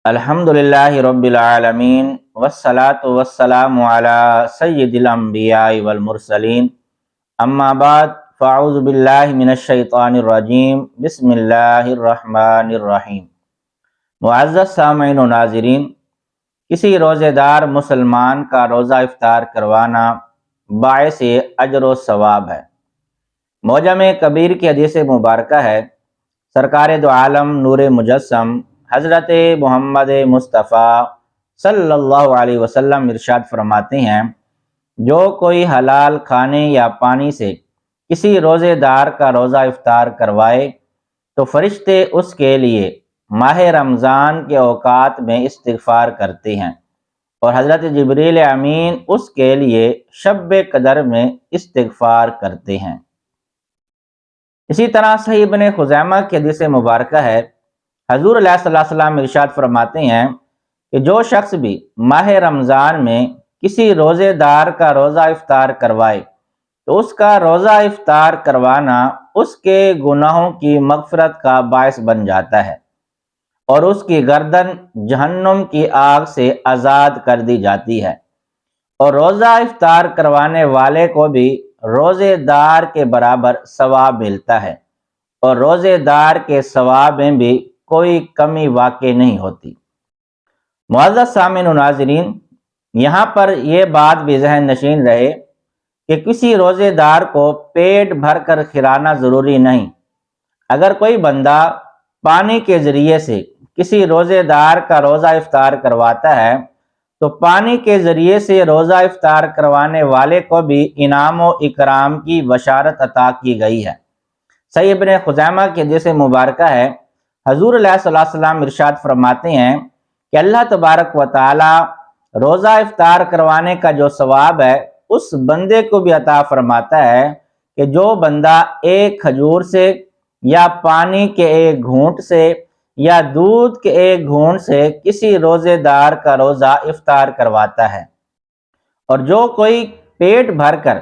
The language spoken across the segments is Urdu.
الحمدللہ رب العالمین والصلاة والسلام علی سید الانبیاء والمرسلین اما بعد فاعوذ باللہ من الشیطان الرجیم بسم اللہ الرحمن الرحیم۔ معزز سامعین و ناظرین، کسی روزے دار مسلمان کا روزہ افطار کروانا باعث اجر و ثواب ہے۔ معجم کبیر کی حدیث مبارکہ ہے، سرکار دو عالم نور مجسم حضرت محمد مصطفیٰ صلی اللہ علیہ وسلم ارشاد فرماتے ہیں، جو کوئی حلال کھانے یا پانی سے کسی روزے دار کا روزہ افطار کروائے تو فرشتے اس کے لیے ماہ رمضان کے اوقات میں استغفار کرتے ہیں، اور حضرت جبریل امین اس کے لیے شب قدر میں استغفار کرتے ہیں۔ اسی طرح صحیح ابن خزیمہ کی حدیث مبارکہ ہے، حضور علیہ صلی اللہ علیہ وسلم ارشاد فرماتے ہیں کہ جو شخص بھی ماہ رمضان میں کسی روزے دار کا روزہ افطار کروائے تو اس کا روزہ افطار کروانا اس کے گناہوں کی مغفرت کا باعث بن جاتا ہے، اور اس کی گردن جہنم کی آگ سے آزاد کر دی جاتی ہے، اور روزہ افطار کروانے والے کو بھی روزے دار کے برابر ثواب ملتا ہے، اور روزے دار کے ثواب میں بھی کوئی کمی واقع نہیں ہوتی۔ معزز سامعین و ناظرین، یہاں پر یہ بات بھی ذہن نشین رہے کہ کسی روزے دار کو پیٹ بھر کر کھلانا ضروری نہیں۔ اگر کوئی بندہ پانی کے ذریعے سے کسی روزے دار کا روزہ افطار کرواتا ہے تو پانی کے ذریعے سے روزہ افطار کروانے والے کو بھی انعام و اکرام کی بشارت عطا کی گئی ہے۔ صحیح ابن خزیمہ کی حدیث مبارکہ ہے، حضور علیہ صلی اللہ علیہ وسلم ارشاد فرماتے ہیں کہ اللہ تبارک و تعالی روزہ افطار کروانے کا جو ثواب ہے اس بندے کو بھی عطا فرماتا ہے کہ جو بندہ ایک کھجور سے یا پانی کے ایک گھونٹ سے یا دودھ کے ایک گھونٹ سے کسی روزے دار کا روزہ افطار کرواتا ہے، اور جو کوئی پیٹ بھر کر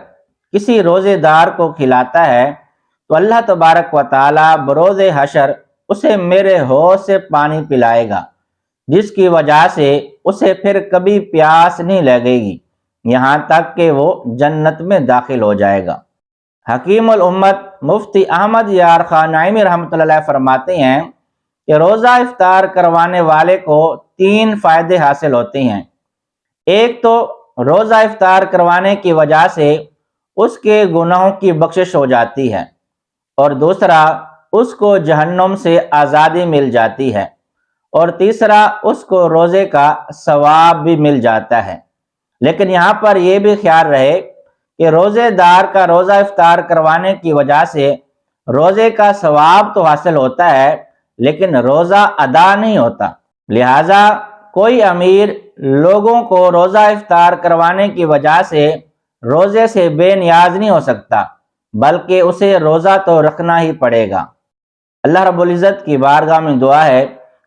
کسی روزے دار کو کھلاتا ہے تو اللہ تبارک و تعالی بروز حشر اسے میرے حوض سے پانی پلائے گا، جس کی وجہ سے اسے پھر کبھی پیاس نہیں لگے گی یہاں تک کہ وہ جنت میں داخل ہو جائے گا۔ حکیم الامت مفتی احمد یار خان نعیمی رحمۃ اللہ علیہ فرماتے ہیں کہ روزہ افطار کروانے والے کو 3 فائدے حاصل ہوتے ہیں۔ ایک تو روزہ افطار کروانے کی وجہ سے اس کے گناہوں کی بخشش ہو جاتی ہے، اور دوسرا اس کو جہنم سے آزادی مل جاتی ہے، اور تیسرا اس کو روزے کا ثواب بھی مل جاتا ہے۔ لیکن یہاں پر یہ بھی خیال رہے کہ روزے دار کا روزہ افطار کروانے کی وجہ سے روزے کا ثواب تو حاصل ہوتا ہے لیکن روزہ ادا نہیں ہوتا، لہٰذا کوئی امیر لوگوں کو روزہ افطار کروانے کی وجہ سے روزے سے بے نیاز نہیں ہو سکتا، بلکہ اسے روزہ تو رکھنا ہی پڑے گا۔ اللہ رب العزت کی بارگاہ میں دعا ہے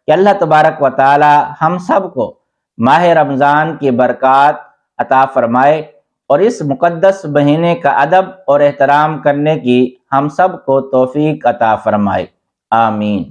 کہ اللہ تبارک و تعالی ہم سب کو ماہ رمضان کی برکات عطا فرمائے، اور اس مقدس مہینے کا ادب اور احترام کرنے کی ہم سب کو توفیق عطا فرمائے، آمین۔